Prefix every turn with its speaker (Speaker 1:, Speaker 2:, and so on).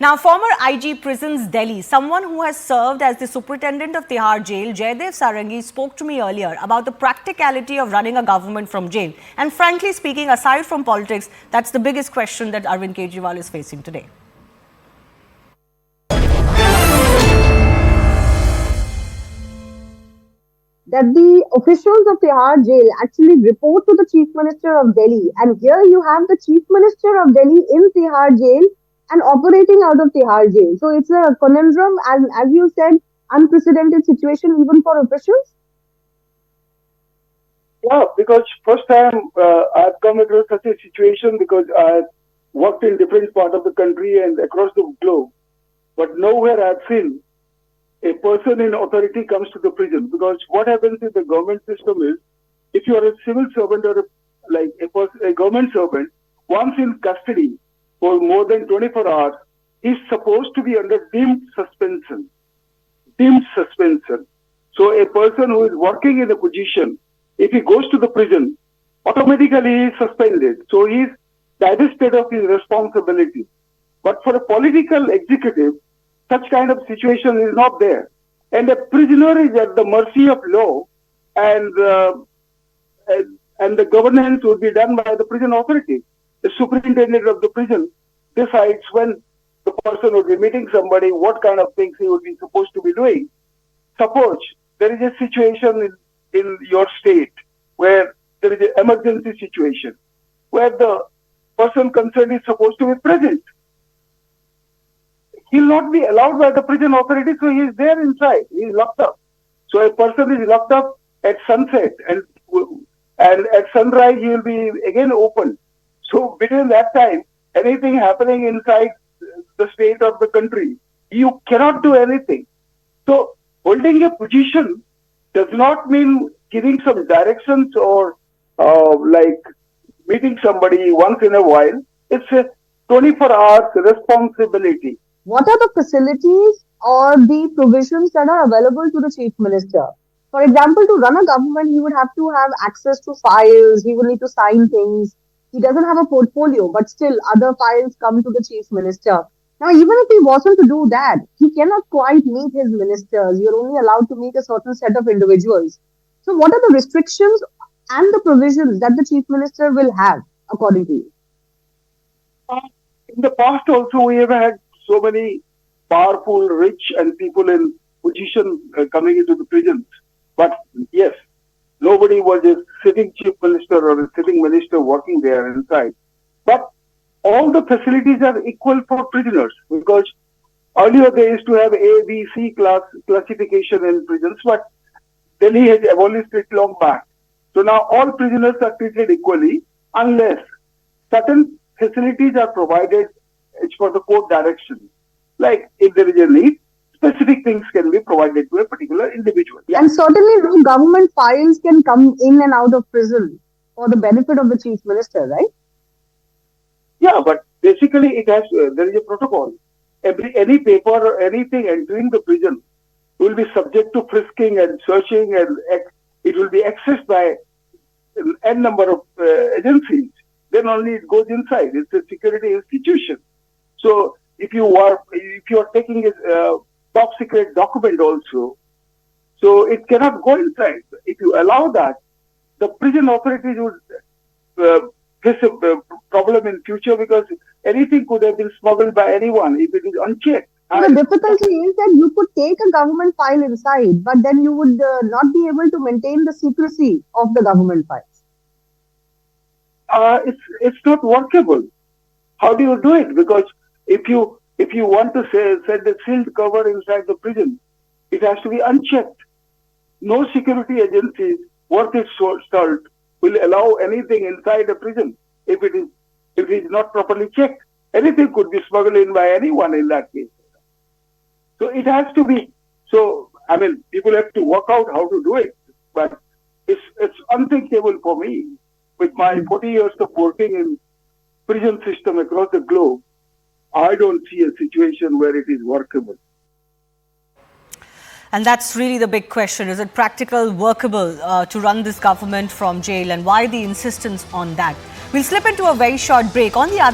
Speaker 1: Now, former IG Prisons Delhi, someone who has served as the superintendent of Tihar jail, Jayadev Sarangi, spoke to me earlier about the practicality of running a government from jail. And frankly speaking, aside from politics, that's the biggest question that Arvind Kejriwal is facing today.
Speaker 2: That the officials of Tihar jail actually report to the Chief Minister of Delhi. And here you have the Chief Minister of Delhi in Tihar jail and operating out of Tihar jail. So it's a conundrum, and as you said, unprecedented situation even for officials.
Speaker 3: Yeah, because first time I've come across such a situation because I've worked in different parts of the country and across the globe. But nowhere I've seen a person in authority comes to the prison, because what happens in the government system is, if you are a civil servant or a government servant, once in custody for more than 24 hours, is supposed to be under deemed suspension. Deemed suspension. So a person who is working in a position, if he goes to the prison, automatically he is suspended. So he is divested of his responsibility. But for a political executive, such kind of situation is not there. And a prisoner is at the mercy of law, and the governance would be done by the prison authority. The superintendent of the prison decides when the person would be meeting somebody, what kind of things he would be supposed to be doing. Suppose there is a situation in your state where there is an emergency situation, where the person concerned is supposed to be present. He will not be allowed by the prison authority, so he is there inside. He is locked up. So a person is locked up at sunset, and at sunrise he will be again opened. So between that time, anything happening inside the state of the country, you cannot do anything. So holding a position does not mean giving some directions or like meeting somebody once in a while. It's a 24 hours responsibility.
Speaker 2: What are the facilities or the provisions that are available to the Chief Minister? For example, to run a government, he would have to have access to files, he will need to sign things. He doesn't have a portfolio, but still other files come to the Chief Minister. Now, even if he wasn't to do that, he cannot quite meet his ministers. You're only allowed to meet a certain set of individuals. So what are the restrictions and the provisions that the Chief Minister will have, according to you?
Speaker 3: In the past also, we have had so many powerful, rich and people in position coming into the prisons. But yes, nobody was a sitting chief minister or a sitting minister working there inside. But all the facilities are equal for prisoners, because earlier they used to have A, B, C classification in prisons, but Delhi has abolished it long back. So now all prisoners are treated equally, unless certain facilities are provided. It's for the court direction. Like if there is a need, specific things can be provided to a particular individual.
Speaker 2: Yeah. And certainly no government files can come in and out of prison for the benefit of the Chief Minister, right?
Speaker 3: Yeah, but basically it has, there is a protocol. Any paper or anything entering the prison will be subject to frisking and searching, and it will be accessed by n number of agencies. Then only it goes inside. It's a security institution. So if you are taking a top secret document also, so it cannot go inside. If you allow that, the prison authorities would face a problem in future, because anything could have been smuggled by anyone if it is unchecked.
Speaker 2: The difficulty is that you could take a government file inside, but then you would not be able to maintain the secrecy of the government files.
Speaker 3: It's not workable. How do you do it? Because if you want to set the sealed cover inside the prison, it has to be unchecked. No security agencies worth its salt will allow anything inside a prison if it is not properly checked. Anything could be smuggled in by anyone in that case. So it has to be. So I mean, people have to work out how to do it, but it's unthinkable for me. With my 40 years of working in prison system across the globe, I don't see a situation where it is workable.
Speaker 1: And that's really the big question. Is it practical, workable to run this government from jail, and why the insistence on that? We'll slip into a very short break. On the other